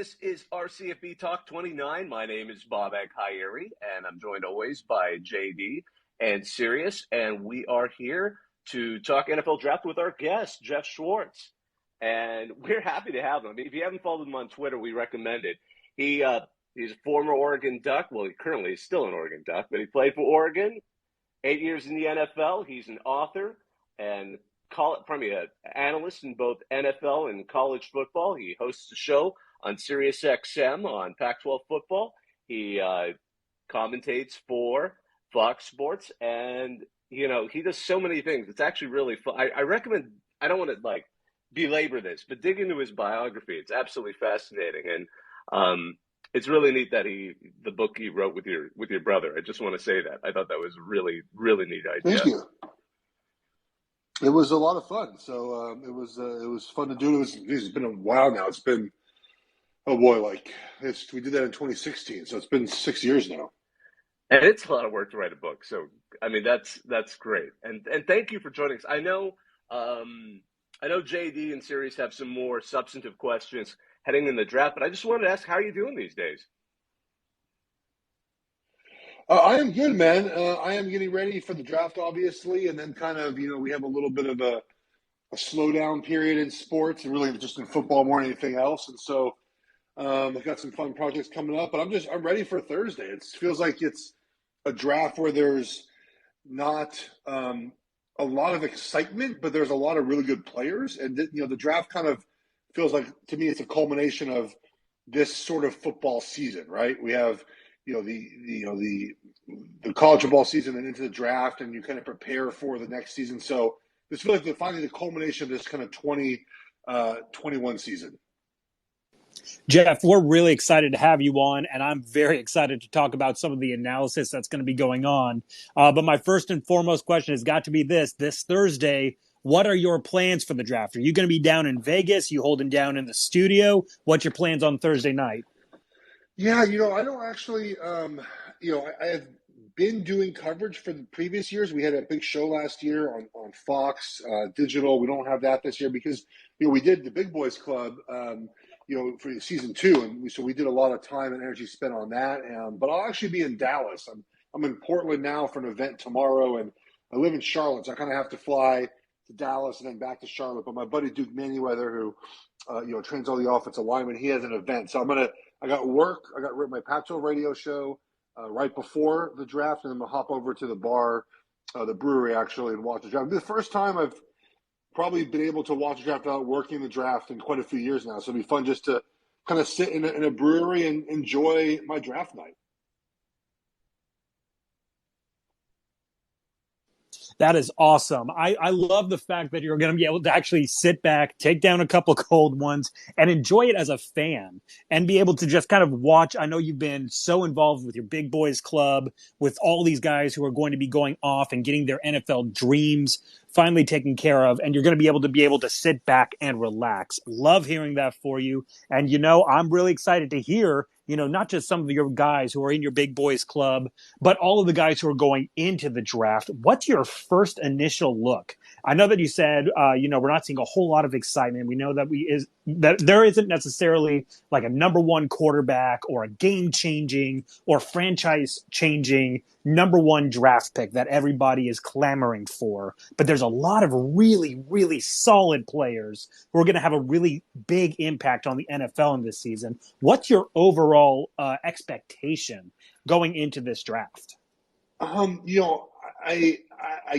This is our CFB Talk 29. My name is Bob Aghayeri, and I'm joined always by JD and Sirius, and we are here to talk NFL draft with our guest, Geoff Schwartz. And we're happy to have him. If you haven't followed him on Twitter, we recommend it. He's a former Oregon Duck. Well, he currently is still an Oregon Duck, but he played for Oregon, 8 years in the NFL. He's an author and an analyst in both NFL and college football. He hosts a show on SiriusXM on Pac-12 football. He commentates for Fox Sports, and he does so many things. It's actually really fun. I recommend. I don't want to belabor this, but dig into his biography. It's absolutely fascinating, and it's really neat that the book he wrote with your brother. I just want to say that I thought that was really, really neat idea. Thank you. It was a lot of fun. So it was fun to do. It's been a while now. It's been, oh boy, we did that in 2016. So it's been 6 years now. And it's a lot of work to write a book. So I mean that's great. And thank you for joining us. I know JD and Sirius have some more substantive questions heading in the draft, but I just wanted to ask, how are you doing these days? I am good, man. I am getting ready for the draft, obviously, and then kind of, we have a little bit of a slowdown period in sports, and really just in football more than anything else. And so I've got some fun projects coming up, but I'm ready for Thursday. It feels like it's a draft where there's not a lot of excitement, but there's a lot of really good players, and the draft kind of feels like, to me, it's a culmination of this sort of football season, right? We have the college football season and into the draft, and you kind of prepare for the next season. So this feels like finally the culmination of this kind of 2021 season. Geoff, we're really excited to have you on, and I'm very excited to talk about some of the analysis that's going to be going on. But my first and foremost question has got to be this Thursday. What are your plans for the draft? Are you going to be down in Vegas? You holding down in the studio? What's your plans on Thursday night? Yeah, I don't actually, I have been doing coverage for the previous years. We had a big show last year on Fox Digital. We don't have that this year because, we did the Big Boys Club, for season 2. And so we did a lot of time and energy spent on that. But I'll actually be in Dallas. I'm in Portland now for an event tomorrow, and I live in Charlotte. So I kind of have to fly to Dallas and then back to Charlotte. But my buddy Duke Manyweather, who, trains all the offensive linemen, he has an event. So I got work. I got my Pac-12 radio show right before the draft, and then I'm going to hop over to the bar, the brewery actually, and watch the draft. It's the first time I've probably been able to watch the draft without working the draft in quite a few years now. So it'll be fun just to kind of sit in a brewery and enjoy my draft night. That is awesome. I love the fact that you're going to be able to actually sit back, take down a couple cold ones, and enjoy it as a fan and be able to just kind of watch. I know you've been so involved with your Big Boys Club, with all these guys who are going to be going off and getting their NFL dreams finally taken care of, and you're going to be able to sit back and relax. Love hearing that for you. And, I'm really excited to hear, not just some of your guys who are in your Big Boys Club, but all of the guys who are going into the draft. What's your first initial look? I know that you said, we're not seeing a whole lot of excitement. We know that that there isn't necessarily like a number one quarterback or a game-changing or franchise-changing number one draft pick that everybody is clamoring for. But there's a lot of really, really solid players who are going to have a really big impact on the NFL in this season. What's your overall expectation going into this draft? I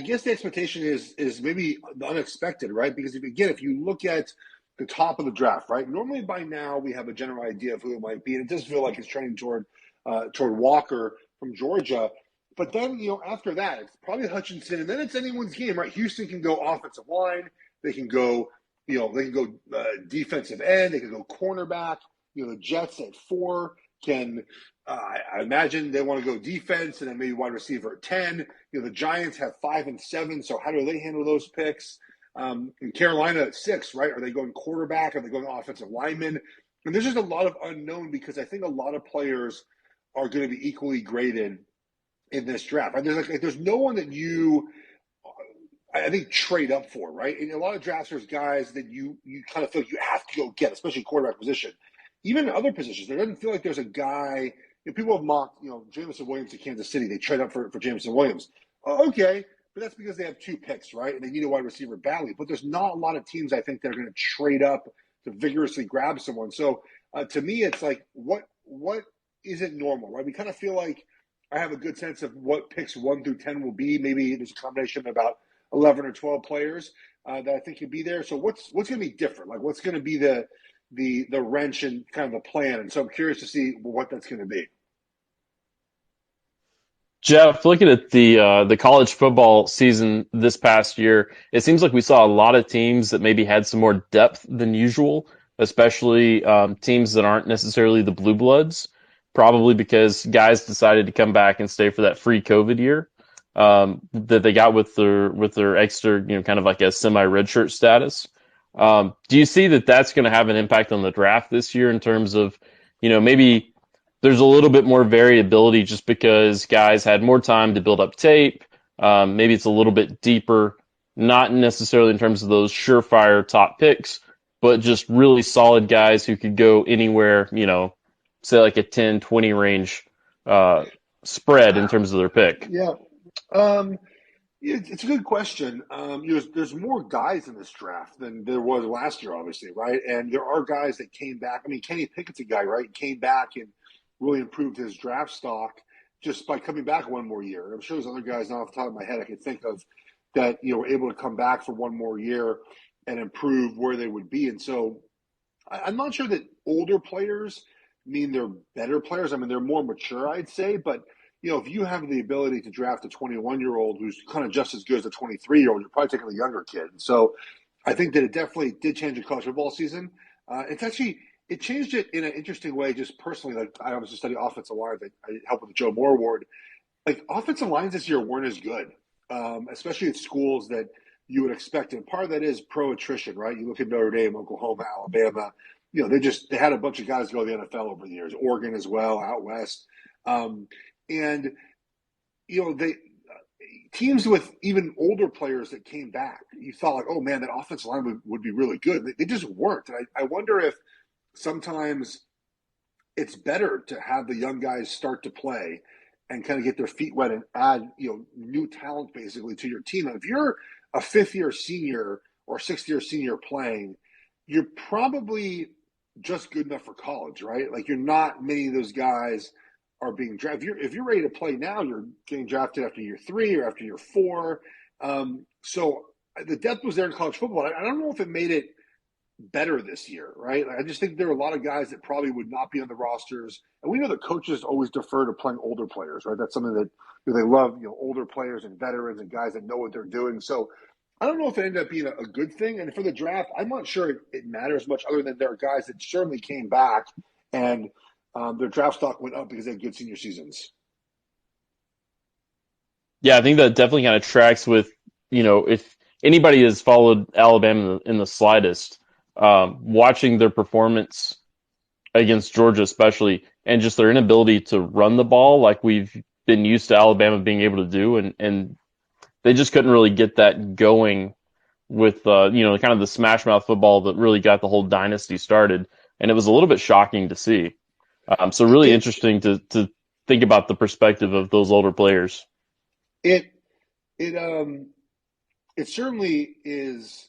guess the expectation is maybe the unexpected, right? Because if you look at the top of the draft, right? Normally by now we have a general idea of who it might be, and it does feel like it's trending toward Walker from Georgia. But then, after that, it's probably Hutchinson, and then it's anyone's game, right? Houston can go offensive line, they can go, defensive end, they can go cornerback. The Jets at 4 can. I imagine they want to go defense and then maybe wide receiver at 10. The Giants have 5 and 7, so how do they handle those picks? And Carolina at 6, right? Are they going quarterback? Are they going offensive lineman? And there's just a lot of unknown because I think a lot of players are going to be equally graded in this draft. Right? There's no one that you, I think, trade up for, right? In a lot of drafts, there's guys that you kind of feel like you have to go get, especially quarterback position. even other positions, there doesn't feel like there's a guy. People have mocked, Jameson Williams to Kansas City. They trade up for Jameson Williams. Oh, okay, but that's because they have 2 picks, right? And they need a wide receiver badly. But there's not a lot of teams, I think, that are going to trade up to vigorously grab someone. So to me, it's like, what isn't normal, right? We kind of feel like I have a good sense of what picks 1 through 10 will be. Maybe there's a combination of about 11 or 12 players that I think could be there. So what's going to be different? Like, what's going to be the wrench and kind of the plan? And so I'm curious to see what that's going to be. Jeff, looking at the college football season this past year, it seems like we saw a lot of teams that maybe had some more depth than usual, especially teams that aren't necessarily the blue bloods, probably because guys decided to come back and stay for that free COVID year that they got with their extra, kind of like a semi redshirt status. Do you see that that's going to have an impact on the draft this year in terms of, maybe there's a little bit more variability just because guys had more time to build up tape. Maybe it's a little bit deeper, not necessarily in terms of those surefire top picks, but just really solid guys who could go anywhere, say like a 10-20 range spread in terms of their pick. Yeah. It's a good question. There's more guys in this draft than there was last year, obviously, right? And there are guys that came back. I mean, Kenny Pickett's a guy, right? Came back and really improved his draft stock just by coming back 1 more year. I'm sure there's other guys, not off the top of my head, I could think of that, were able to come back for 1 more year and improve where they would be. And so I'm not sure that older players mean they're better players. I mean, they're more mature, I'd say. But, if you have the ability to draft a 21-year-old who's kind of just as good as a 23-year-old, you're probably taking a younger kid. And so I think that it definitely did change the college football season. It changed it in an interesting way, just personally. Like, I obviously study offensive line. I helped with the Joe Moore Award. Like, offensive lines this year weren't as good, especially at schools that you would expect. And part of that is pro attrition, right? You look at Notre Dame, Oklahoma, Alabama. They had a bunch of guys go to the NFL over the years. Oregon as well, out west. They teams with even older players that came back, you thought like, oh man, that offensive line would be really good. They just weren't. And I wonder if sometimes it's better to have the young guys start to play and kind of get their feet wet and add, new talent basically to your team. And if you're a 5th-year senior or 6th-year senior playing, you're probably just good enough for college, right? Like, you're not many of those guys are being drafted. If you're ready to play now, you're getting drafted after year 3 or after year 4. So the depth was there in college football. I don't know if it made it better this year, right? I just think there are a lot of guys that probably would not be on the rosters. And we know that coaches always defer to playing older players, right? That's something that they love, older players and veterans and guys that know what they're doing. So I don't know if it ended up being a good thing. And for the draft, I'm not sure it matters much, other than there are guys that certainly came back and their draft stock went up because they had good senior seasons. Yeah, I think that definitely kind of tracks with, if anybody has followed Alabama in the slightest, watching their performance against Georgia especially, and just their inability to run the ball like we've been used to Alabama being able to do, and they just couldn't really get that going with, kind of the smash mouth football that really got the whole dynasty started, and it was a little bit shocking to see. So really interesting to think about the perspective of those older players. It certainly is.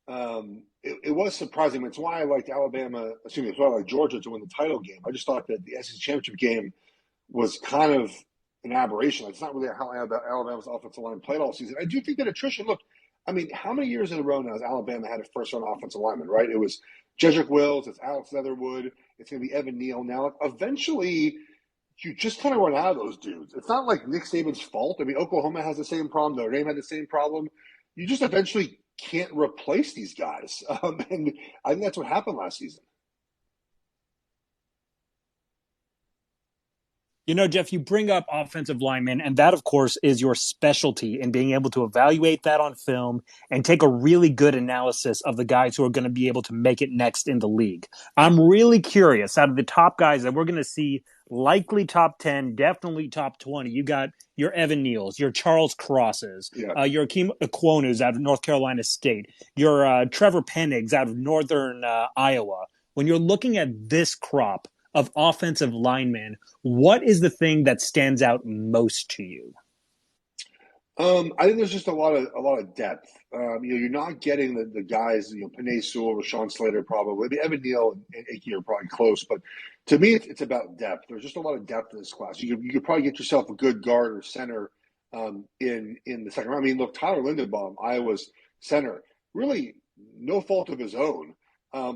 It was surprising. It's why I liked Alabama. It's why I liked Georgia to win the title game. I just thought that the SEC championship game was kind of an aberration. It's not really how Alabama's offensive line played all season. I do think that attrition. Look, I mean, how many years in a row now has Alabama had a first-round offensive lineman? Right? It was Jedrick Wills. It's Alex Leatherwood. It's going to be Evan Neal. Now, eventually, you just kind of run out of those dudes. It's not like Nick Saban's fault. I mean, Oklahoma has the same problem. Notre Dame had the same problem. You just eventually can't replace these guys. And I think that's what happened last season. Jeff, you bring up offensive linemen, and that, of course, is your specialty in being able to evaluate that on film and take a really good analysis of the guys who are going to be able to make it next in the league. I'm really curious, out of the top guys that we're going to see, likely top 10, definitely top 20, you got your Evan Neals, your Charles Crosses, your Akeem Ekwonu's out of North Carolina State, your Trevor Pennigs out of Northern Iowa, When you're looking at this crop of offensive linemen, what is the thing that stands out most to you? I think there's just a lot of depth. You're not getting the guys, Penei Sewell, Rashawn Slater, probably Evan Neal and Icky are probably close, but to me, it's about depth. There's just a lot of depth in this class. You could probably get yourself a good guard or center in the second round. I mean, look, Tyler Linderbaum, Iowa's center, really no fault of his own,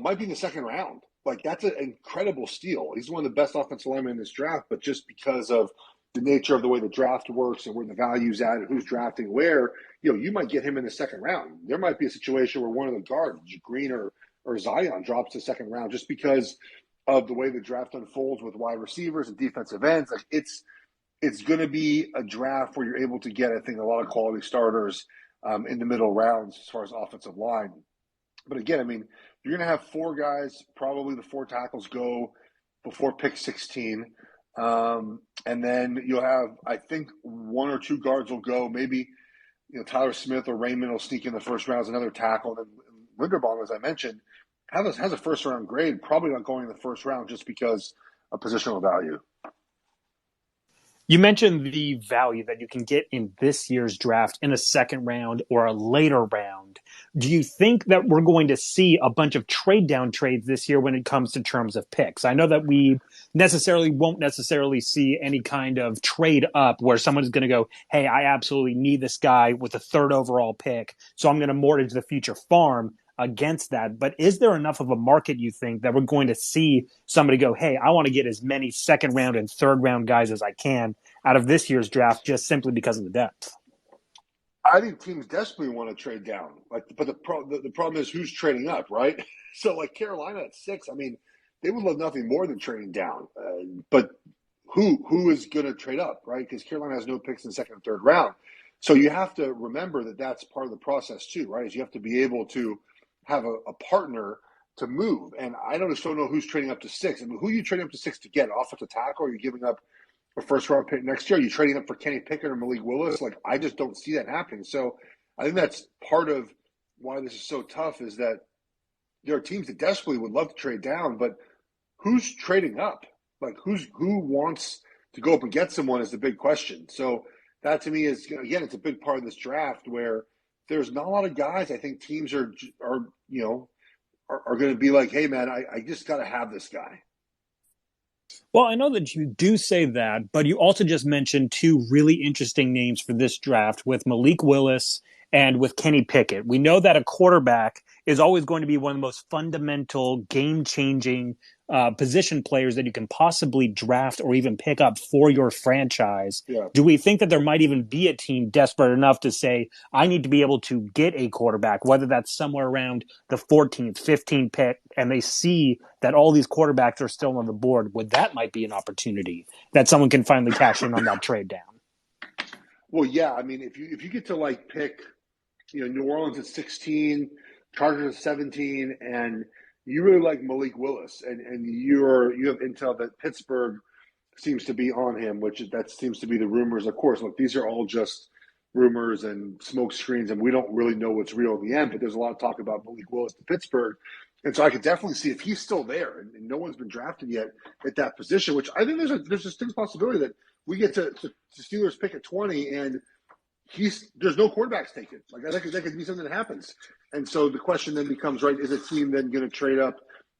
might be in the second round. Like, that's an incredible steal. He's one of the best offensive linemen in this draft, but just because of the nature of the way the draft works and where the value's at and who's drafting where, you might get him in the second round. There might be a situation where one of the guards, Green or Zion, drops to the second round just because of the way the draft unfolds with wide receivers and defensive ends. Like, it's going to be a draft where you're able to get, I think, a lot of quality starters in the middle rounds as far as offensive line. But again, I mean, you're going to have four guys, probably the four tackles go before pick 16. And then you'll have, I think, one or two guards will go. Maybe, Tyler Smith or Raymond will sneak in the first round as another tackle. And then Linderbaum, as I mentioned, has a first round grade, probably not going in the first round just because of positional value. You mentioned the value that you can get in this year's draft in a second round or a later round. Do you think that we're going to see a bunch of trade down trades this year when it comes to terms of picks? I know that we won't necessarily see any kind of trade up where someone's going to go, hey, I absolutely need this guy with a third overall pick, so I'm going to mortgage the future farm against that. But is there enough of a market, you think, that we're going to see somebody go, hey, I want to get as many second round and third round guys as I can out of this year's draft just simply because of the depth? I think teams desperately want to trade down. But the problem is who's trading up, right? So, like, Carolina at 6, I mean, they would love nothing more than trading down. But who is going to trade up, right? Because Carolina has no picks in the second and third round. So you have to remember that that's part of the process too, right? Is you have to be able to have a partner to move. And I just don't know who's trading up to 6. I mean, who are you trading up to 6 to get? Offensive tackle? Are you giving up a first round pick next year? Are you trading up for Kenny Pickett or Malik Willis? Like, I just don't see that happening. So I think that's part of why this is so tough, is that there are teams that desperately would love to trade down, but who's trading up? Like, who wants to go up and get someone is the big question. So that to me is, again, it's a big part of this draft where there's not a lot of guys. I think teams are going to be like, hey man, I just got to have this guy. Well, I know that you do say that, but you also just mentioned two really interesting names for this draft with Malik Willis and with Kenny Pickett. We know that a quarterback is always going to be one of the most fundamental, game-changing position players that you can possibly draft or even pick up for your franchise. Yeah. Do we think that there might even be a team desperate enough to say, I need to be able to get a quarterback, whether that's somewhere around the 14th, 15th pick, and they see that all these quarterbacks are still on the board? Well, that might be an opportunity that someone can finally cash in on that trade down. Well, yeah. I mean, if you get to like pick, New Orleans at 16, Chargers at 17, and you really like Malik Willis, and you have intel that Pittsburgh seems to be on him, that seems to be the rumors. Of course, look, these are all just rumors and smoke screens, and we don't really know what's real in the end, but there's a lot of talk about Malik Willis to Pittsburgh. And so I could definitely see if he's still there and no one's been drafted yet at that position, which I think there's a distinct possibility that we get to Steelers pick at 20 and there's no quarterbacks taken. Like, that could be something that happens. And so the question then becomes, right, is a team then going to trade up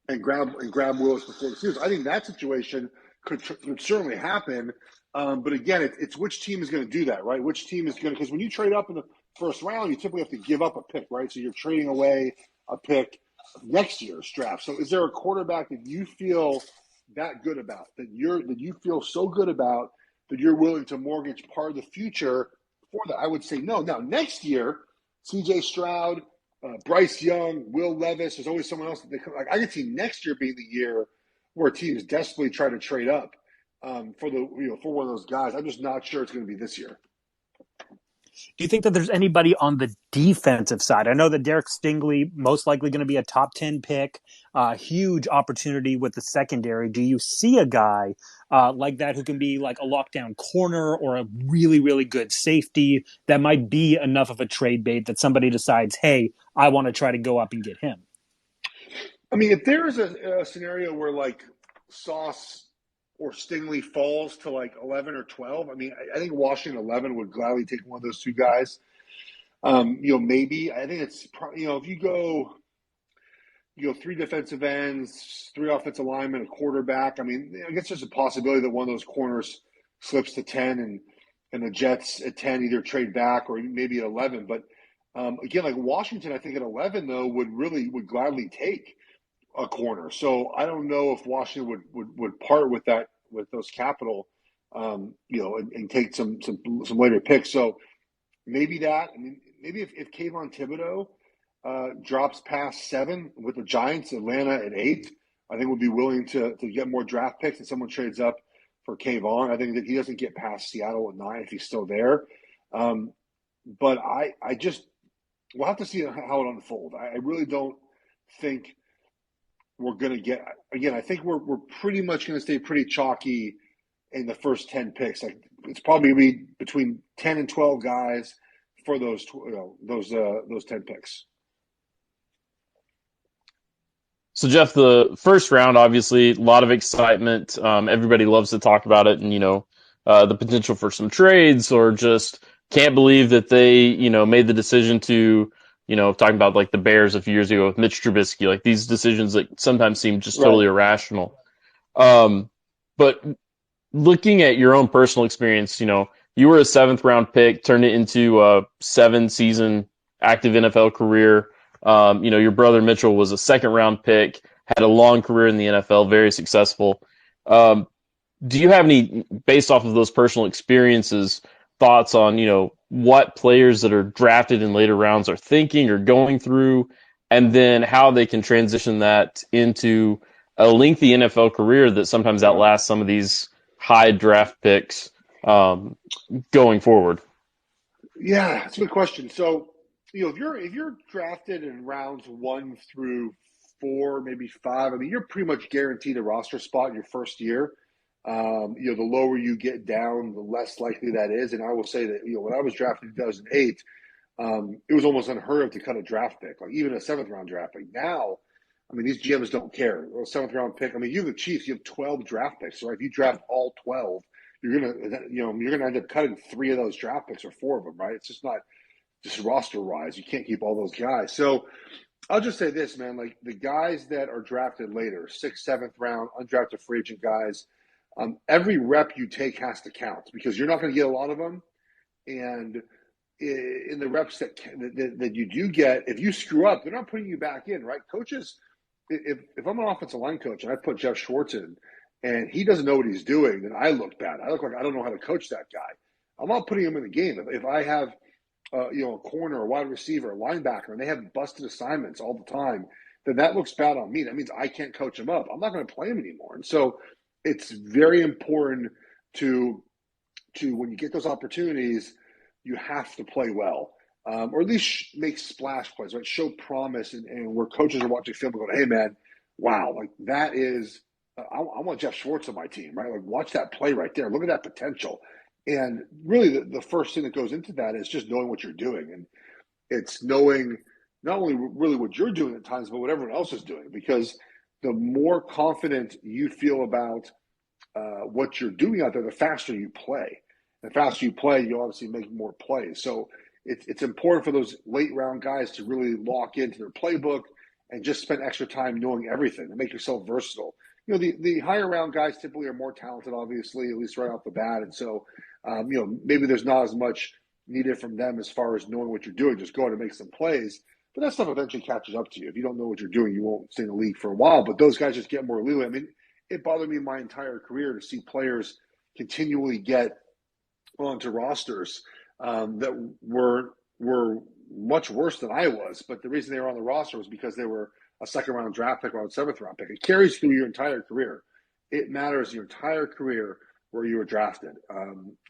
and grab Willis before the Steelers? I think that situation could certainly happen. But again, it's which team is going to do that, right? Which team is going to, because when you trade up in the first round, you typically have to give up a pick, right? So you're trading away a pick next year's draft. So is there a quarterback that you feel that good about, that you feel so good about that you're willing to mortgage part of the future for that? I would say no. Now, next year, CJ Stroud, Bryce Young, Will Levis, there's always someone else that they come. Like, I could see next year being the year where teams desperately try to trade up for one of those guys. I'm just not sure it's going to be this year. Do you think that there's anybody on the defensive side? I know that Derek Stingley most likely going to be a top 10 pick, huge opportunity with the secondary. Do you see a guy like that who can be like a lockdown corner or a really, really good safety that might be enough of a trade bait that somebody decides, hey, I want to try to go up and get him? I mean, if there is a scenario where like Sauce or Stingley falls to like 11 or 12, I mean, I think Washington 11 would gladly take one of those two guys. Maybe I think it's if you go, three defensive ends, three offensive linemen, a quarterback. I mean, I guess there's a possibility that one of those corners slips to 10 and the Jets at 10 either trade back or maybe at 11. But again, like Washington, I think at 11 though would gladly take a corner. So I don't know if Washington would part with those capital, and take some later picks. So maybe that. I mean, maybe if Kayvon Thibodeau drops past 7 with the Giants, Atlanta at 8, I think we'll be willing to get more draft picks, and someone trades up for Kayvon. I think that he doesn't get past Seattle at 9 if he's still there. But I just we'll have to see how it unfolds. I really don't think we're going to get – again, I think we're pretty much going to stay pretty chalky in the first 10 picks. Like it's probably going to be between 10 and 12 guys for those 10 picks. So, Jeff, the first round, obviously, a lot of excitement. Everybody loves to talk about it, and the potential for some trades, or just can't believe that they made the decision to talking about like the Bears a few years ago with Mitch Trubisky, like these decisions that sometimes seem just totally irrational. But looking at your own personal experience, you were a 7th round pick, turned it into a 7-season active NFL career. Your brother Mitchell was a 2nd round pick, had a long career in the NFL, very successful. Do you have any, based off of those personal experiences, thoughts on, what players that are drafted in later rounds are thinking or going through, and then how they can transition that into a lengthy NFL career that sometimes outlasts some of these high draft picks going forward? Yeah, that's a good question. So, if you're drafted in rounds 1 through 4, maybe 5, I mean, you're pretty much guaranteed a roster spot in your first year. The lower you get down, the less likely that is. And I will say that, when I was drafted in 2008, it was almost unheard of to cut a draft pick, like even a 7th round draft pick. Now, I mean, these GMs don't care. A 7th round pick. I mean, you have the Chiefs, you have 12 draft picks. So if you draft all 12, you're gonna end up cutting 3 of those draft picks or 4 of them, right? It's just not just roster wise. You can't keep all those guys. So I'll just say this, man, like the guys that are drafted later, 6th, 7th round, undrafted free agent guys, every rep you take has to count because you're not going to get a lot of them. And in the reps that you do get, if you screw up, they're not putting you back in, right? Coaches, if I'm an offensive line coach and I put Geoff Schwartz in and he doesn't know what he's doing, then I look bad. I look like I don't know how to coach that guy. I'm not putting him in the game. If I have a corner, a wide receiver, a linebacker, and they have busted assignments all the time, then that looks bad on me. That means I can't coach him up. I'm not going to play him anymore. And so it's very important to when you get those opportunities, you have to play well, or at least make splash plays, right? Show promise, and where coaches are watching film and going, "Hey, man, wow, like that is, I want Geoff Schwartz on my team, right? Like watch that play right there. Look at that potential." And really, the first thing that goes into that is just knowing what you're doing, and it's knowing not only really what you're doing at times, but what everyone else is doing, because the more confident you feel about what you're doing out there, the faster you play. The faster you play, you obviously make more plays. So it's important for those late round guys to really lock into their playbook and just spend extra time knowing everything and make yourself versatile. The higher round guys typically are more talented, obviously, at least right off the bat. And so, maybe there's not as much needed from them as far as knowing what you're doing. Just go out and make some plays. But that stuff eventually catches up to you. If you don't know what you're doing, you won't stay in the league for a while. But those guys just get more leeway. I mean, it bothered me my entire career to see players continually get onto rosters that were much worse than I was. But the reason they were on the roster was because they were a 2nd round draft pick or a 7th round pick. It carries through your entire career. It matters your entire career where you were drafted.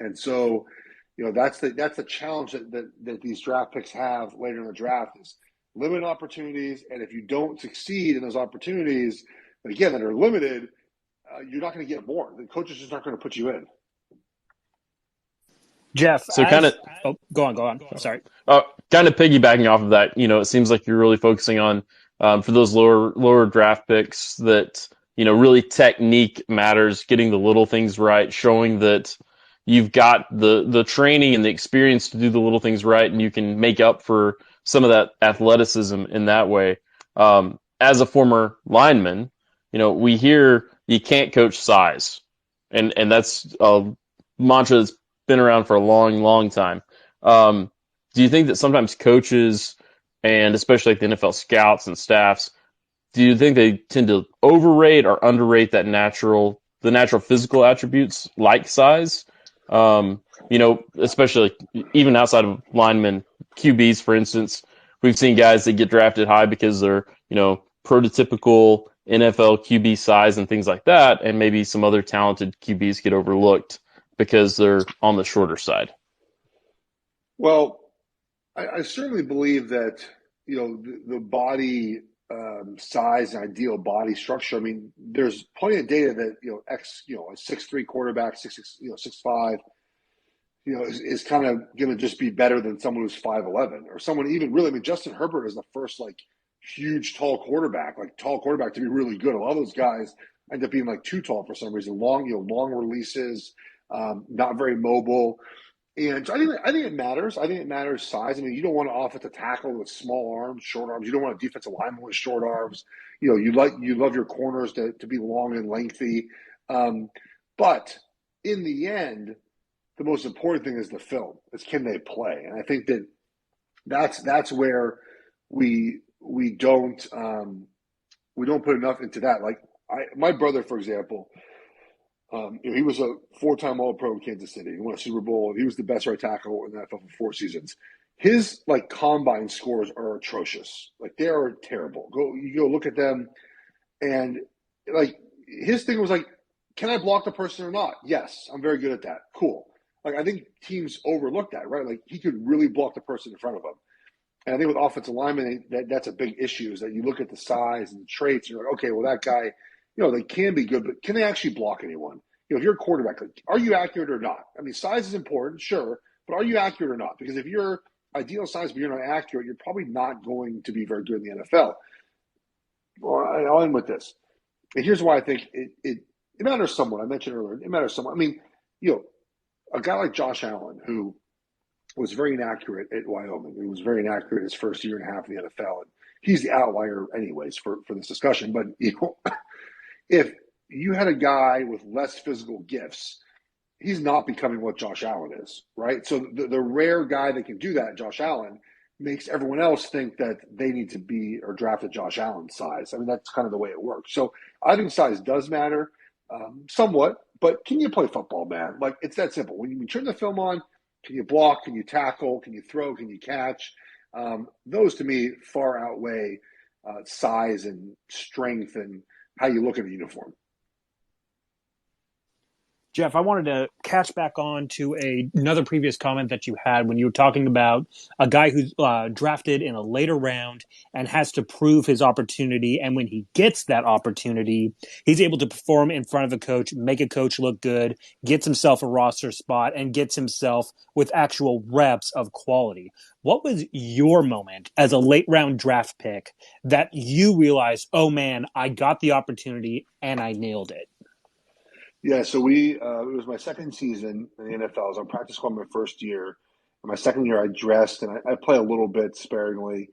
And so, that's the challenge that these draft picks have later in the draft is limited opportunities. And if you don't succeed in those opportunities, again, that are limited, you're not going to get more. The coach is just not going to put you in. Jeff, So go on. I'm sorry. Kind of piggybacking off of that, it seems like you're really focusing on for those lower draft picks that, really technique matters, getting the little things right, showing that you've got the training and the experience to do the little things right, and you can make up for some of that athleticism in that way. As a former lineman, we hear you can't coach size, and that's a mantra that's been around for a long, long time. Do you think that sometimes coaches, and especially like the NFL scouts and staffs, do you think they tend to overrate or underrate the natural physical attributes like size? Especially like, even outside of linemen, QBs, for instance, we've seen guys that get drafted high because they're, prototypical NFL QB size and things like that, and maybe some other talented QBs get overlooked because they're on the shorter side. Well, I certainly believe that, the body size and ideal body structure. I mean, there's plenty of data that, a 6'3" quarterback, 6'5", is kind of going to just be better than someone who's 5'11", or someone even really, Justin Herbert is the first huge tall quarterback to be really good. A lot of those guys end up being too tall for some reason. Long releases, not very mobile. And so I think it matters. I think it matters size. You don't want an offensive tackle with small arms, short arms. You don't want a defensive lineman with short arms. You love your corners to be long and lengthy. But in the end, the most important thing is the film. It's can they play? And I think that's where we don't put enough into that. My brother, for example, he was a 4-time All-Pro in Kansas City. He won a Super Bowl. He was the best right tackle in the NFL for 4 seasons. His combine scores are atrocious. They are terrible. You go look at them, and his thing was can I block the person or not? Yes, I'm very good at that. Cool. I think teams overlook that, right? He could really block the person in front of him. And I think with offensive linemen, that's a big issue, is that you look at the size and the traits, and you're like, okay, well, that guy, they can be good, but can they actually block anyone? If you're a quarterback, are you accurate or not? Size is important, sure, but are you accurate or not? Because if you're ideal size but you're not accurate, you're probably not going to be very good in the NFL. Well, I'll end with this. And here's why I think it matters somewhat. I mentioned earlier, it matters somewhat. A guy like Josh Allen, who was very inaccurate at Wyoming. He was very inaccurate his first year and a half in the NFL. And he's the outlier anyways for this discussion. But, if you had a guy with less physical gifts, he's not becoming what Josh Allen is, right? So the rare guy that can do that, Josh Allen, makes everyone else think that they need to be or draft at Josh Allen's size. That's kind of the way it works. So I think size does matter somewhat, but can you play football, man? It's that simple. When you turn the film on, can you block? Can you tackle? Can you throw? Can you catch? Those, to me, far outweigh size and strength and how you look at a uniform. Geoff, I wanted to catch back on to another previous comment that you had when you were talking about a guy who's drafted in a later round and has to prove his opportunity. And when he gets that opportunity, he's able to perform in front of a coach, make a coach look good, gets himself a roster spot, and gets himself with actual reps of quality. What was your moment as a late round draft pick that you realized, oh man, I got the opportunity and I nailed it? Yeah, so it was my second season in the NFL. I was on practice squad my first year. In my second year, I dressed, and I play a little bit sparingly,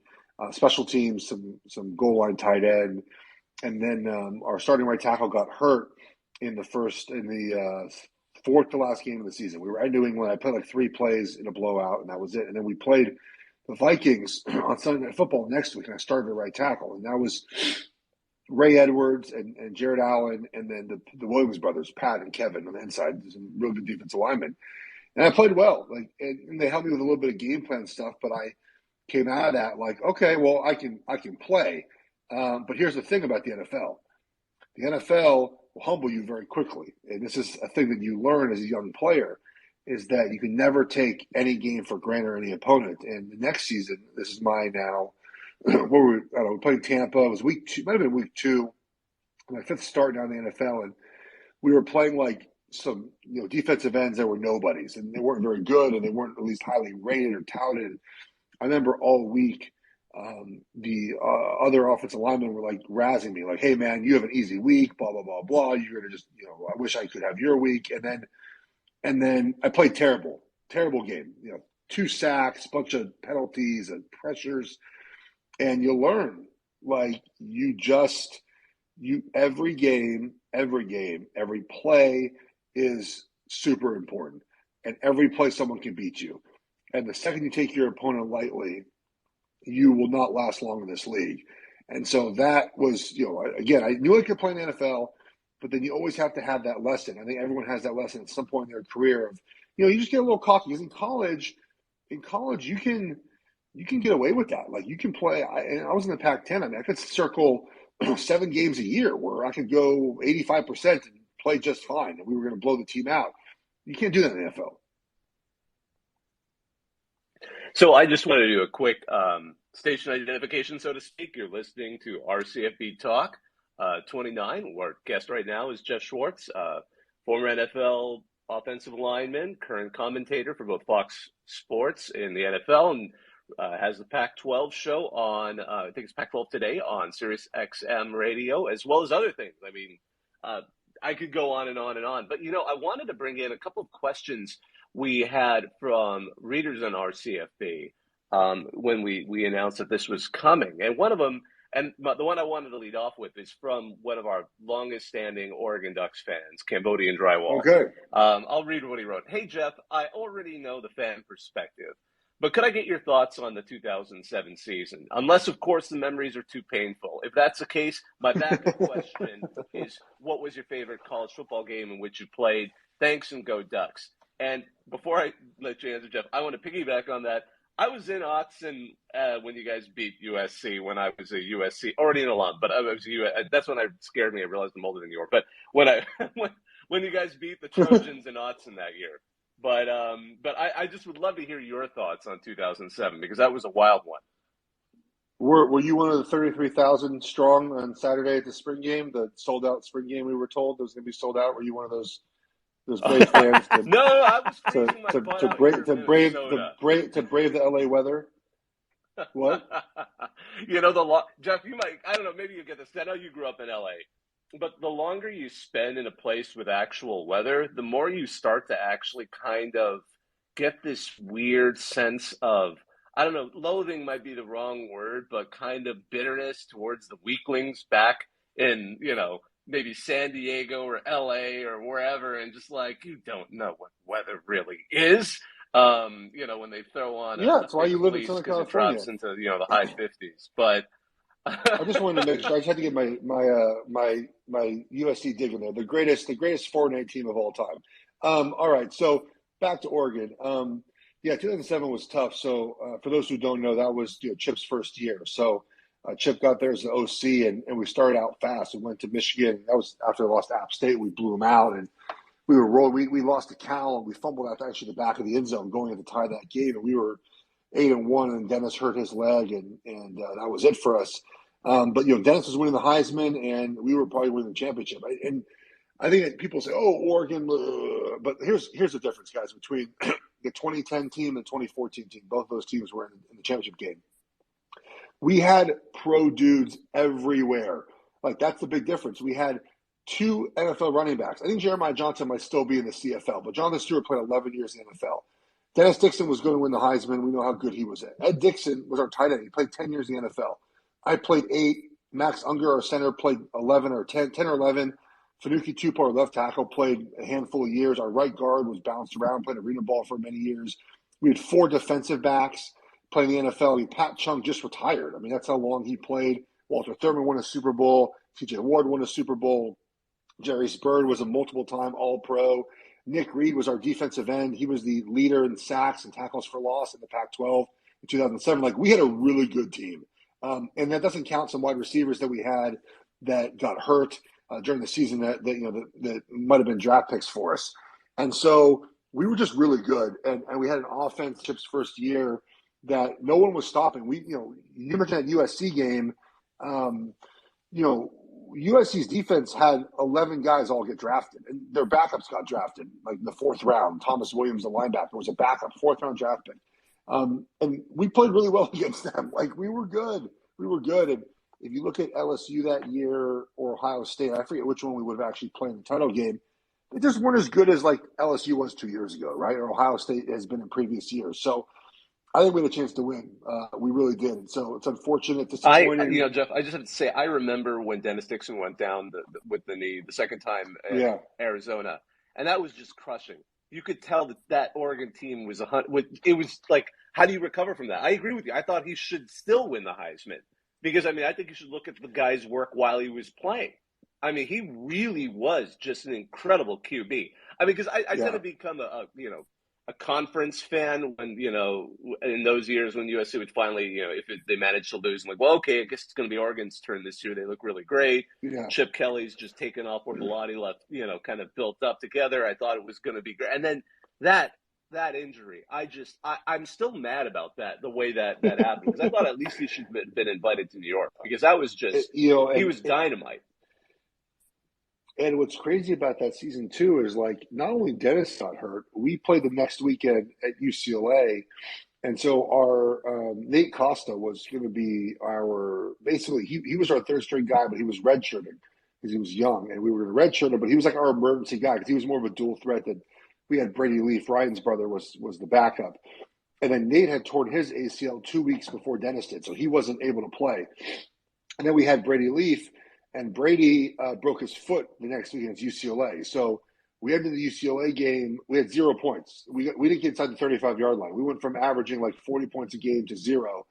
special teams, some goal line tight end, and then our starting right tackle got hurt in the fourth to last game of the season. We were at New England. I played 3 plays in a blowout, and that was it. And then we played the Vikings on Sunday Night Football next week, and I started at right tackle, and that was Ray Edwards and Jared Allen, and then the Williams brothers, Pat and Kevin, on the inside, some real good defensive linemen. And I played well. And they helped me with a little bit of game plan stuff, but I came out of that okay, well, I can play. But here's the thing about the NFL. The NFL will humble you very quickly. And this is a thing that you learn as a young player, is that you can never take any game for granted or any opponent. And the next season, this is mine now. We played Tampa. It was week 2, might have been week 2, my 5th start down in the NFL, and we were playing some defensive ends that were nobodies, and they weren't very good, and they weren't at least highly rated or touted. I remember all week the other offensive linemen were like razzing me, like, "Hey man, you have an easy week, blah blah blah blah. You're gonna just, I wish I could have your week." And then I played terrible game. 2 sacks, bunch of penalties and pressures, and you learn. Like every game, every play is super important, and every play someone can beat you. And the second you take your opponent lightly, you will not last long in this league. And so that was, again, I knew I could play in the NFL, but then you always have to have that lesson. I think everyone has that lesson at some point in their career of, you just get a little cocky. Because in college, you can get away with that. Like you can play. And I was in the Pac-10. I mean, I could circle 7 games a year where I could go 85% and play just fine, and we were going to blow the team out. You can't do that in the NFL. So I just wanted to do a quick station identification, so to speak. You're listening to our CFB Talk 29. Our guest right now is Geoff Schwartz, former NFL offensive lineman, current commentator for both Fox Sports in the NFL, and has the Pac-12 show on, I think it's Pac-12 Today on SiriusXM radio, as well as other things. I mean, I could go on and on and on. But, I wanted to bring in a couple of questions we had from readers on our CFB when we announced that this was coming. And one of them, and the one I wanted to lead off with, is from one of our longest-standing Oregon Ducks fans, Cambodian Drywall. Okay. I'll read what he wrote. "Hey, Jeff, I already know the fan perspective, but could I get your thoughts on the 2007 season? Unless, of course, the memories are too painful. If that's the case, my backup question is, what was your favorite college football game in which you played? Thanks, and go Ducks." And before I let you answer, Jeff, I want to piggyback on that. I was in Autzen when you guys beat USC when I was a USC, already an alum, but I was that's when it scared me. I realized I'm older than you are. But when when you guys beat the Trojans in Autzen that year. But I just would love to hear your thoughts on 2007, because that was a wild one. Were you one of the 33,000 strong on Saturday at the spring game, the sold out spring game we were told that was going to be sold out? Were you one of those brave fans? No, I was freezing my butt out here in Minnesota. to brave the LA weather. What? Jeff, you might, I don't know, maybe you get this. I know you grew up in LA. But the longer you spend in a place with actual weather, the more you start to actually kind of get this weird sense of, I don't know, loathing might be the wrong word, but kind of bitterness towards the weaklings back in, maybe San Diego or LA or wherever, and just like, you don't know what weather really is. When they throw on that's why you live in Southern California. It drops into, the high 50s. But I just wanted to make sure. I just had to get my USC dig in there. The greatest 4-8 team of all time. All right, so back to Oregon. 2007 was tough. So for those who don't know, that was Chip's first year. So Chip got there as an OC, and we started out fast. We went to Michigan. That was after they lost to App State. We blew them out, and we were rolling. We lost to Cal, and we fumbled out to actually the back of the end zone going to tie that game, and we were 8-1, and Dennis hurt his leg, and that was it for us. But Dennis was winning the Heisman, and we were probably winning the championship. And I think that people say, "Oh, Oregon," but here's the difference, guys, between the 2010 team and the 2014 team. Both of those teams were in the championship game. We had pro dudes everywhere. Like, that's the big difference. We had 2 NFL running backs. I think Jeremiah Johnson might still be in the CFL, but Jonathan Stewart played 11 years in the NFL. Dennis Dixon was going to win the Heisman. We know how good he was at. Ed Dixon was our tight end. He played 10 years in the NFL. I played 8. Max Unger, our center, played 11 or 10 or 11. Fanuki Tupou, our left tackle, played a handful of years. Our right guard was bounced around, played arena ball for many years. We had 4 defensive backs playing the NFL. Pat Chung just retired. I mean, that's how long he played. Walter Thurman won a Super Bowl. TJ Ward won a Super Bowl. Jerry Spurd was a multiple-time All-Pro. Nick Reed was our defensive end. He was the leader in sacks and tackles for loss in the Pac-12 in 2007. Like, we had a really good team. And that doesn't count some wide receivers that we had that got hurt during the season that might have been draft picks for us. And so we were just really good. And we had an offense, Chip's first year, that no one was stopping. You mentioned that USC game, USC's defense had 11 guys all get drafted, and their backups got drafted, like in the 4th round. Thomas Williams, the linebacker, was a backup, 4th round draft pick. And we played really well against them. Like, we were good. We were good. And if you look at LSU that year or Ohio State, I forget which one we would have actually played in the title game. They just weren't as good as like LSU was 2 years ago, right? Or Ohio State has been in previous years. So I think we had a chance to win. We really did. So it's unfortunate, disappointing. Jeff, I just have to say, I remember when Dennis Dixon went down with the knee the second time at Yeah. Arizona, and that was just crushing. You could tell that Oregon team was it was like, how do you recover from that? I agree with you. I thought he should still win the Heisman because, I mean, I think you should look at the guy's work while he was playing. I mean, he really was just an incredible QB. I mean, because I tend to become a conference fan when, in those years when USC would finally, they managed to lose, I'm like, well, okay, I guess it's going to be Oregon's turn this year. They look really great. Yeah. Chip Kelly's just taken off where Bellotti left, kind of built up together. I thought it was going to be great. And then that injury, I'm still mad about that, the way that happened, because I thought at least he should have been invited to New York, because that was just, he was dynamite. And what's crazy about that season, too, is like not only Dennis got hurt, we played the next weekend at UCLA. And so our Nate Costa was going to be basically, he was our third string guy, but he was redshirting because he was young. And we were going to redshirt him, but he was like our emergency guy because he was more of a dual threat than we had. Brady Leaf, Ryan's brother, was the backup. And then Nate had torn his ACL 2 weeks before Dennis did, so he wasn't able to play. And then we had Brady Leaf. And Brady broke his foot the next week against UCLA. So we entered the UCLA game. We had 0 points. We didn't get inside the 35-yard line. We went from averaging like 40 points a game to 0.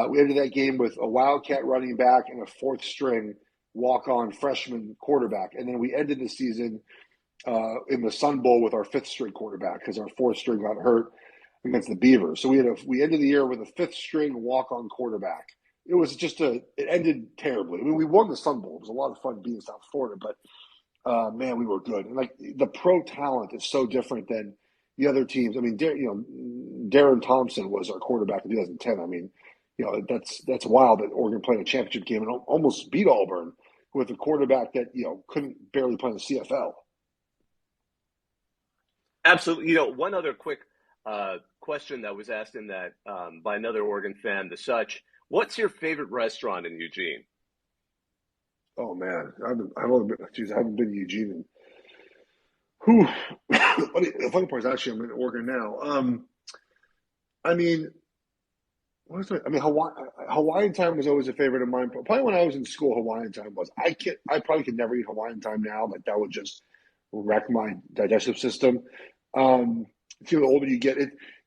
We entered that game with a Wildcat running back and a fourth-string walk-on freshman quarterback. And then we ended the season in the Sun Bowl with our fifth-string quarterback because our fourth-string got hurt against the Beavers. So we ended the year with a fifth-string walk-on quarterback. It was just it ended terribly. I mean, we won the Sun Bowl. It was a lot of fun being in South Florida, but man, we were good. And like the pro talent is so different than the other teams. I mean, Darren Thompson was our quarterback in 2010. I mean, that's wild that Oregon played a championship game and almost beat Auburn with a quarterback that couldn't barely play in the CFL. Absolutely. One other quick question that was asked in that by another Oregon fan, the Such. What's your favorite restaurant in Eugene? Oh man, I haven't been to Eugene. The funny part is actually I'm in Oregon now. Hawaiian time was always a favorite of mine. Probably when I was in school, Hawaiian time was. I probably could never eat Hawaiian time now. Like that would just wreck my digestive system. The older you get,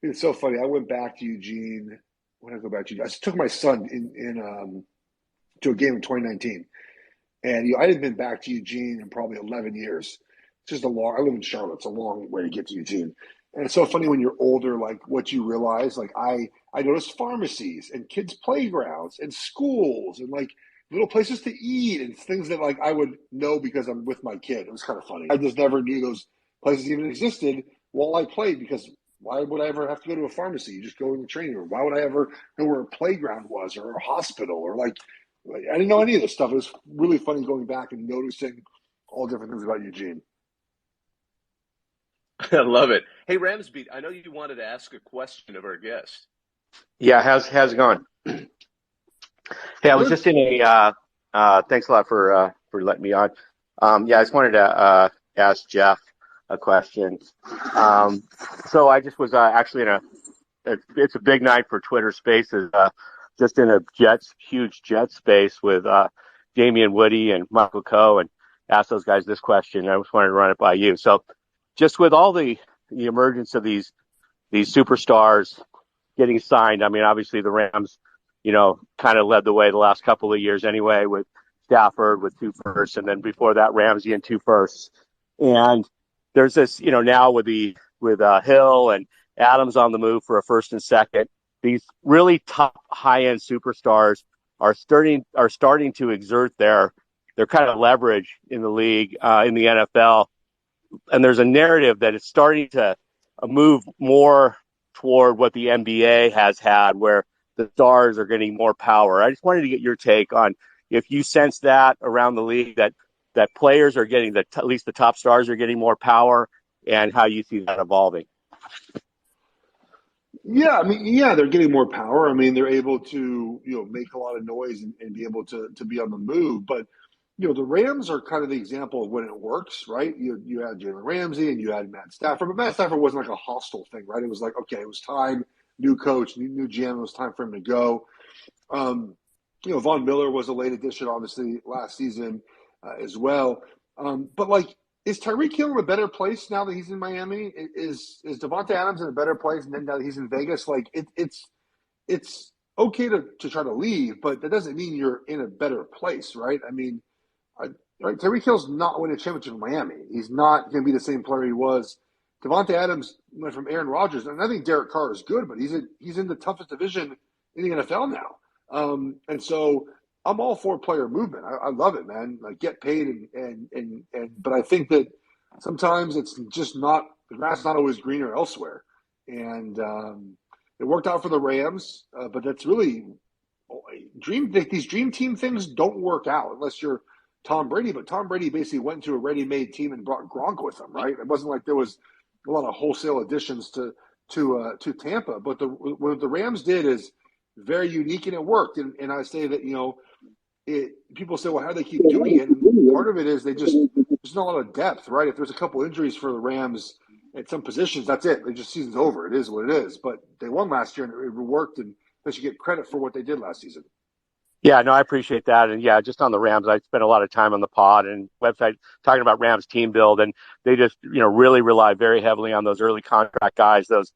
it's so funny. I went back to Eugene. When I go back to Eugene, I took my son to a game in 2019, and I hadn't been back to Eugene in probably 11 years. It's just I live in Charlotte. It's a long way to get to Eugene. And it's so funny when you're older, like what you realize. Like I noticed pharmacies and kids' playgrounds and schools and like little places to eat and things that like I would know because I'm with my kid. It was kind of funny. I just never knew those places even existed while I played, because why would I ever have to go to a pharmacy? You just go in the training room. Why would I ever know where a playground was or a hospital or like I didn't know any of this stuff. It was really funny going back and noticing all different things about Eugene. I love it. Hey, Ramsby, I know you wanted to ask a question of our guest. Yeah, how's it going? Hey, I was just in thanks a lot for letting me on. I just wanted to ask Jeff a question. So I just was actually it's a big night for Twitter Spaces, just in a huge Jet space with Damian Woody and Michael Coe, and asked those guys this question. I just wanted to run it by you. So just with all the emergence of these superstars getting signed, I mean, obviously the Rams, kind of led the way the last couple of years anyway, with Stafford with 2 firsts, and then before that Ramsey and 2 firsts. And there's this, now with Hill and Adams on the move for a first and second, these really top high-end superstars are starting to exert their kind of leverage in the league, in the NFL. And there's a narrative that it's starting to move more toward what the NBA has had, where the stars are getting more power. I just wanted to get your take on if you sense that around the league, that players are getting, at least the top stars are getting more power, and how you see that evolving. Yeah, I mean, yeah, they're getting more power. I mean, they're able to, make a lot of noise and be able to be on the move. But, the Rams are kind of the example of when it works, right? You had Jalen Ramsey and you had Matt Stafford, but Matt Stafford wasn't like a hostile thing, right? It was like, okay, it was time, new coach, new GM, it was time for him to go. Von Miller was a late addition, obviously, last season as well. But like, is Tyreek Hill in a better place now that he's in Miami? Is Devontae Adams in a better place now that he's in Vegas? Like, it's okay to try to leave, but that doesn't mean you're in a better place, right? I mean, right? Tyreek Hill's not winning a championship in Miami. He's not going to be the same player he was. Devontae Adams went from Aaron Rodgers, and I think Derek Carr is good, but he's in the toughest division in the NFL now. And so I'm all for player movement. I love it, man. Like, get paid but I think that sometimes it's just not, the grass is not always greener elsewhere. And it worked out for the Rams, but that's really these dream team things don't work out unless you're Tom Brady. But Tom Brady basically went to a ready-made team and brought Gronk with him, right? It wasn't like there was a lot of wholesale additions to Tampa. But what the Rams did is very unique, and it worked. And I say that, people say, well, how do they keep doing it? And part of it is there's not a lot of depth, right? If there's a couple injuries for the Rams at some positions, that's it. Season's over. It is what it is. But they won last year, and it worked, and they should get credit for what they did last season. Yeah, no, I appreciate that. And yeah, just on the Rams, I spent a lot of time on the pod and website talking about Rams team build, and they just, really rely very heavily on those early contract guys, those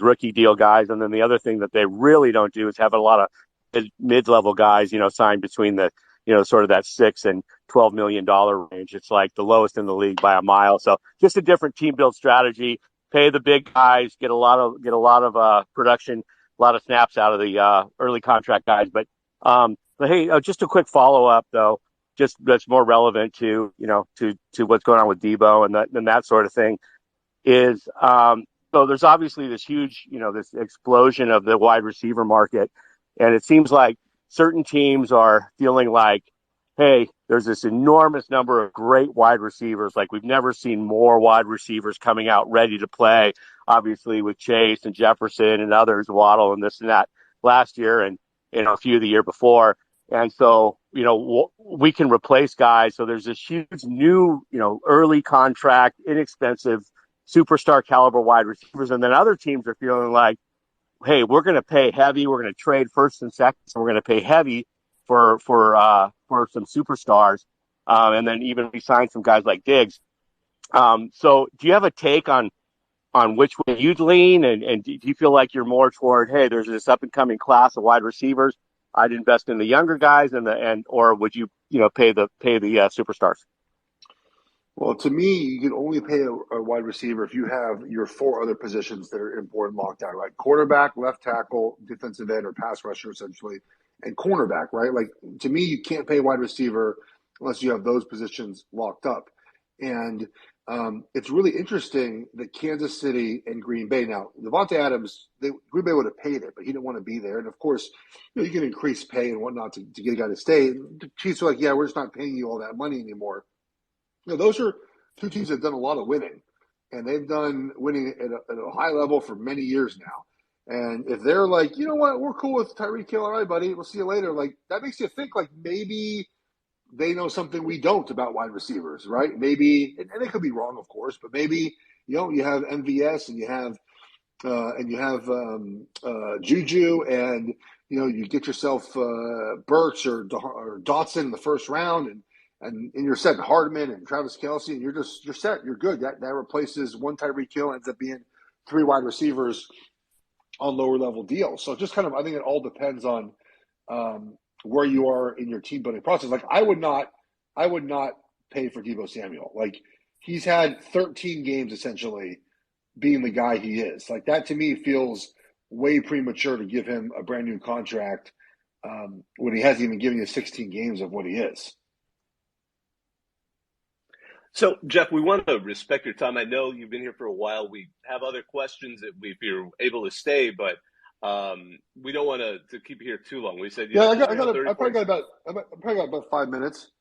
rookie deal guys. And then the other thing that they really don't do is have a lot of mid-level guys, signed between the, sort of that $6 and $12 million range. It's like the lowest in the league by a mile. So just a different team build strategy. Pay the big guys, get a lot of production, a lot of snaps out of the early contract guys. But hey, just a quick follow up though, just that's more relevant to what's going on with Debo and that sort of thing is so there's obviously this huge this explosion of the wide receiver market, and it seems like certain teams are feeling like, hey, there's this enormous number of great wide receivers. Like, we've never seen more wide receivers coming out ready to play. Obviously with Chase and Jefferson and others, Waddle and this and that last year, and a few the year before. And so, we can replace guys. So there's this huge new, early contract, inexpensive, superstar caliber wide receivers. And then other teams are feeling like, hey, we're going to pay heavy. We're going to trade first and second. So we're going to pay heavy for some superstars. And then even we signed some guys like Diggs. So do you have a take on which way you'd lean? And do you feel like you're more toward, hey, there's this up and coming class of wide receivers, I'd invest in the younger guys, or would you, pay the superstars? Well, to me, you can only pay a wide receiver if you have your four other positions that are important locked down, right? Quarterback, left tackle, defensive end, or pass rusher, essentially, and cornerback, right? Like, to me, you can't pay wide receiver unless you have those positions locked up. And it's really interesting that Kansas City and Green Bay. Now, Devontae Adams, Green Bay would have paid it, but he didn't want to be there. And of course, you can increase pay and whatnot to get a guy to stay. And the Chiefs are like, yeah, we're just not paying you all that money anymore. Those are two teams that have done a lot of winning, and they've done winning at a high level for many years now. And if they're like, you know what, we're cool with Tyreek Hill, all right, buddy, we'll see you later. Like, that makes you think like maybe they know something we don't about wide receivers, right? Maybe, and they could be wrong, of course, but maybe you have MVS and you have Juju, and you get yourself Burks or Dotson in the first round, and you're set. Hardman and Travis Kelce, and you're set. You're good. That replaces one Tyreek Hill, ends up being three wide receivers on lower level deals. So just kind of, I think it all depends on where you are in your team building process. Like, I would not pay for Deebo Samuel. Like, he's had 13 games essentially being the guy he is. Like, that to me feels way premature to give him a brand new contract when he hasn't even given you 16 games of what he is. So, Jeff, we want to respect your time. I know you've been here for a while. We have other questions if you're able to stay, but we don't want to keep you here too long. We said, I probably got about 5 minutes.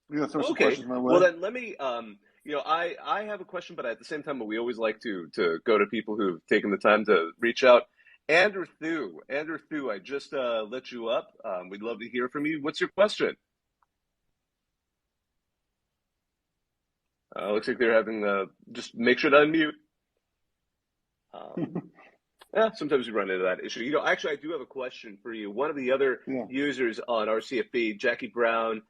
Throw some questions my way. Well, then let me I have a question, but at the same time, we always like to go to people who've taken the time to reach out. Andrew Thu, I just let you up. We'd love to hear from you. What's your question? Looks like they're having just make sure to unmute. Sometimes we run into that issue. Actually, I do have a question for you. One of the other users on our CFB, Jackie Brown,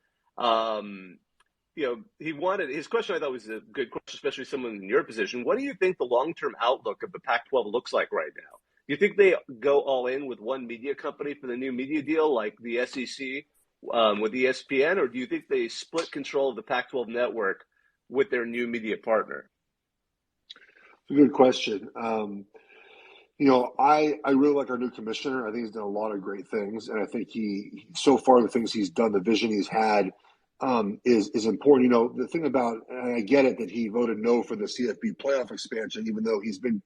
his question I thought was a good question, especially someone in your position. What do you think the long-term outlook of the Pac-12 looks like right now? Do you think they go all in with one media company for the new media deal like the SEC with ESPN, or do you think they split control of the Pac-12 network with their new media partner? It's a good question. I really like our new commissioner. I think he's done a lot of great things, and I think so far the things he's done, the vision he's had, is important. The thing about, and I get it that he voted no for the CFB playoff expansion, even though he's been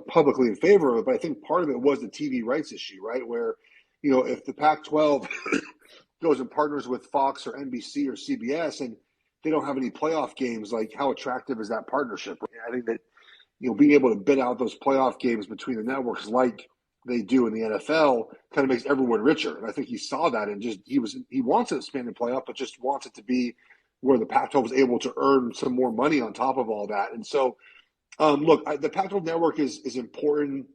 publicly in favor of it. But I think part of it was the TV rights issue, right? Where, if the Pac-12 goes and partners with Fox or NBC or CBS and they don't have any playoff games, like how attractive is that partnership? I think that, being able to bid out those playoff games between the networks like they do in the NFL kind of makes everyone richer. And I think he saw that and he wants an expanded playoff, but just wants it to be where the Pac-12 was able to earn some more money on top of all that. And so, the Pac-12 network is important,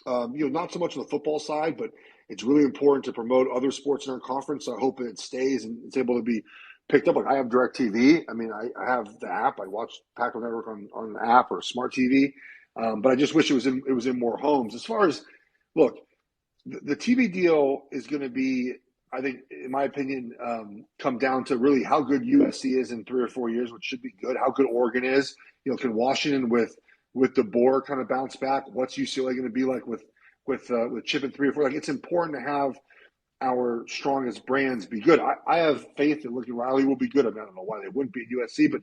not so much on the football side, but it's really important to promote other sports in our conference. So I hope it stays and it's able to be picked up. Like I have DirecTV. I mean, I have the app. I watch Pac-12 Network on an app or a smart TV. But I just wish it was in more homes. As far as, look, the TV deal is going to be, I think, in my opinion, come down to really how good USC is in 3 or 4 years, which should be good. How good Oregon is. Can Washington with DeBoer kind of bounce back? What's UCLA going to be like with Chip in 3 or 4? Like, it's important to have our strongest brands be good. I have faith that Lincoln Riley will be good. I don't know why they wouldn't be at USC, but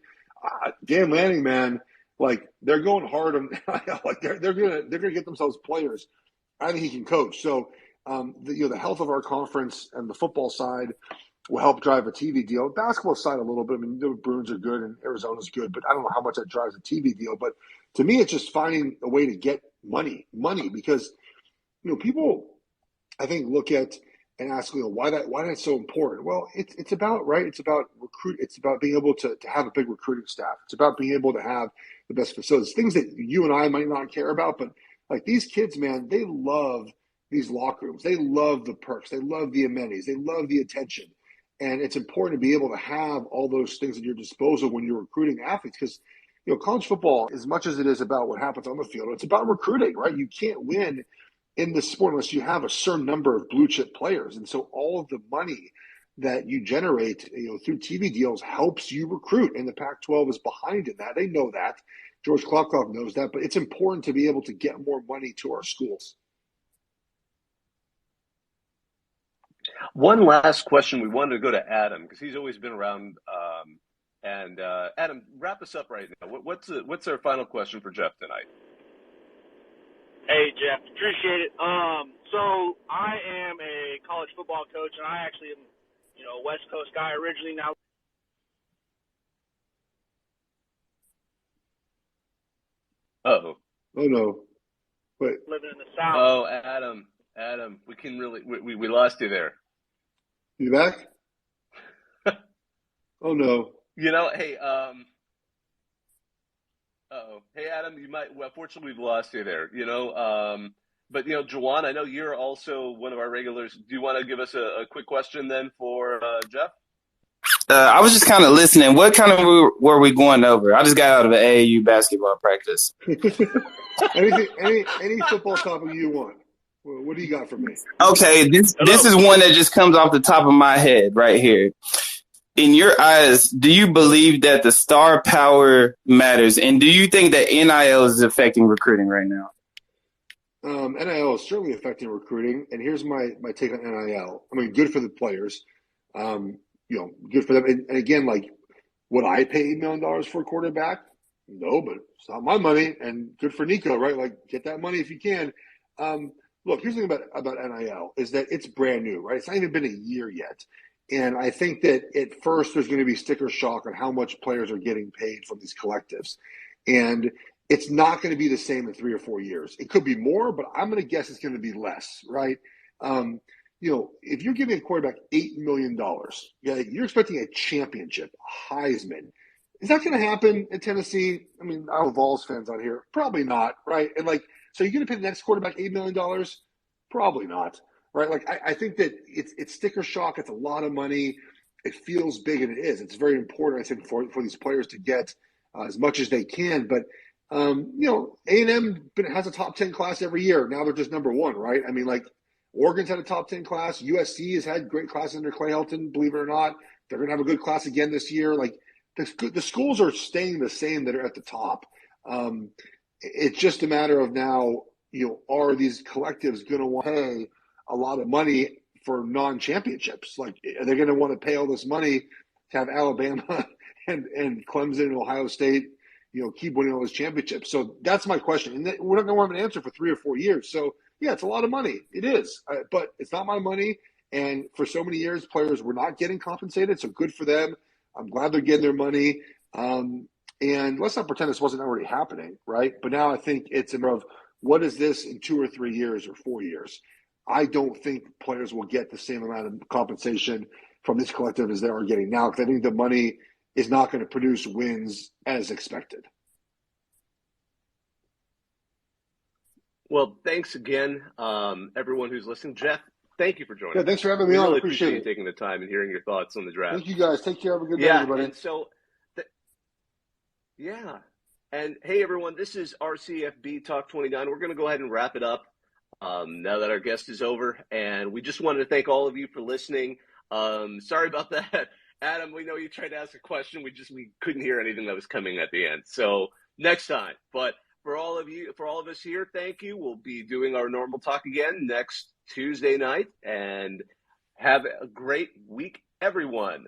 Dan Lanning, man, like they're going hard on, like they're gonna get themselves players. I think he can coach. So the health of our conference and the football side will help drive a TV deal. Basketball side a little bit. I mean, the Bruins are good and Arizona's good, but I don't know how much that drives a TV deal. But to me, it's just finding a way to get money because people I think look at and ask, why that's so important. Well, it's about, right? It's about recruit. It's about being able to have a big recruiting staff. It's about being able to have the best facilities, things that you and I might not care about, but like these kids, man, they love these locker rooms. They love the perks. They love the amenities. They love the attention. And it's important to be able to have all those things at your disposal when you're recruiting athletes because, college football, as much as it is about what happens on the field, it's about recruiting, right? You can't win in this sport unless you have a certain number of blue chip players. And so all of the money that you generate through TV deals helps you recruit. And the Pac-12 is behind in that. They know that. George Klopkoff knows that. But it's important to be able to get more money to our schools. One last question. We wanted to go to Adam because he's always been around. Adam, wrap us up right now. What's our final question for Geoff tonight? Hey, Jeff, appreciate it. So I am a college football coach, and I actually am, a West Coast guy originally. Now, oh no, wait, living in the South. Oh, Adam, we can really we lost you there. You back? Oh no. Hey, hey, Adam, fortunately we've lost you there, but Juwan, I know you're also one of our regulars. Do you want to give us a quick question then for Geoff? I was just kind of listening. What kind of were we going over? I just got out of an AAU basketball practice. any football topic you want. What do you got for me? Okay, this is one that just comes off the top of my head right here. In your eyes, do you believe that the star power matters? And do you think that NIL is affecting recruiting right now? NIL is certainly affecting recruiting. And here's my take on NIL. I mean, good for the players. Good for them. And again, like, would I pay $8 million for a quarterback? No, but it's not my money. And good for Nico, right? Like, get that money if you can. Look, here's the thing about NIL is that it's brand new, right? It's not even been a year yet. And I think that at first there's going to be sticker shock on how much players are getting paid from these collectives. And it's not going to be the same in 3 or 4 years. It could be more, but I'm going to guess it's going to be less, right? If you're giving a quarterback $8 million, you're expecting a championship, a Heisman. Is that going to happen in Tennessee? I mean, I have Vols fans out here. Probably not, right? And so you're going to pay the next quarterback $8 million? Probably not, right? I think that it's sticker shock. It's a lot of money. It feels big, and it is. It's very important, I think, for these players to get as much as they can. But A&M has a top 10 class every year. Now they're just number one, right? I mean, Oregon's had a top 10 class. USC has had great classes under Clay Helton, believe it or not. They're going to have a good class again this year. The schools are staying the same that are at the top. It's just a matter of now, are these collectives going to want to pay a lot of money for non-championships? Are they going to want to pay all this money to have Alabama and Clemson and Ohio State, keep winning all those championships? So that's my question. And we're not going to have an answer for 3 or 4 years. So, yeah, it's a lot of money. It is. But it's not my money. And for so many years, players were not getting compensated. So good for them. I'm glad they're getting their money. And let's not pretend this wasn't already happening, right? But now I think it's a matter of what is this in 2 or 3 years or 4 years? I don't think players will get the same amount of compensation from this collective as they are getting now, because I think the money is not going to produce wins as expected. Well, thanks again, everyone who's listening. Jeff, thank you for joining. Yeah, thanks for having me on. Really appreciate you taking the time and hearing your thoughts on the draft. Thank you, guys. Take care. Have a good day, everybody. And so, and hey, everyone, this is our CFB Talk 29. We're going to go ahead and wrap it up now that our guest is over. And we just wanted to thank all of you for listening. Sorry about that. Adam, we know you tried to ask a question. We couldn't hear anything that was coming at the end. So next time. But for all of us here, thank you. We'll be doing our normal talk again next Tuesday night. And have a great week, everyone.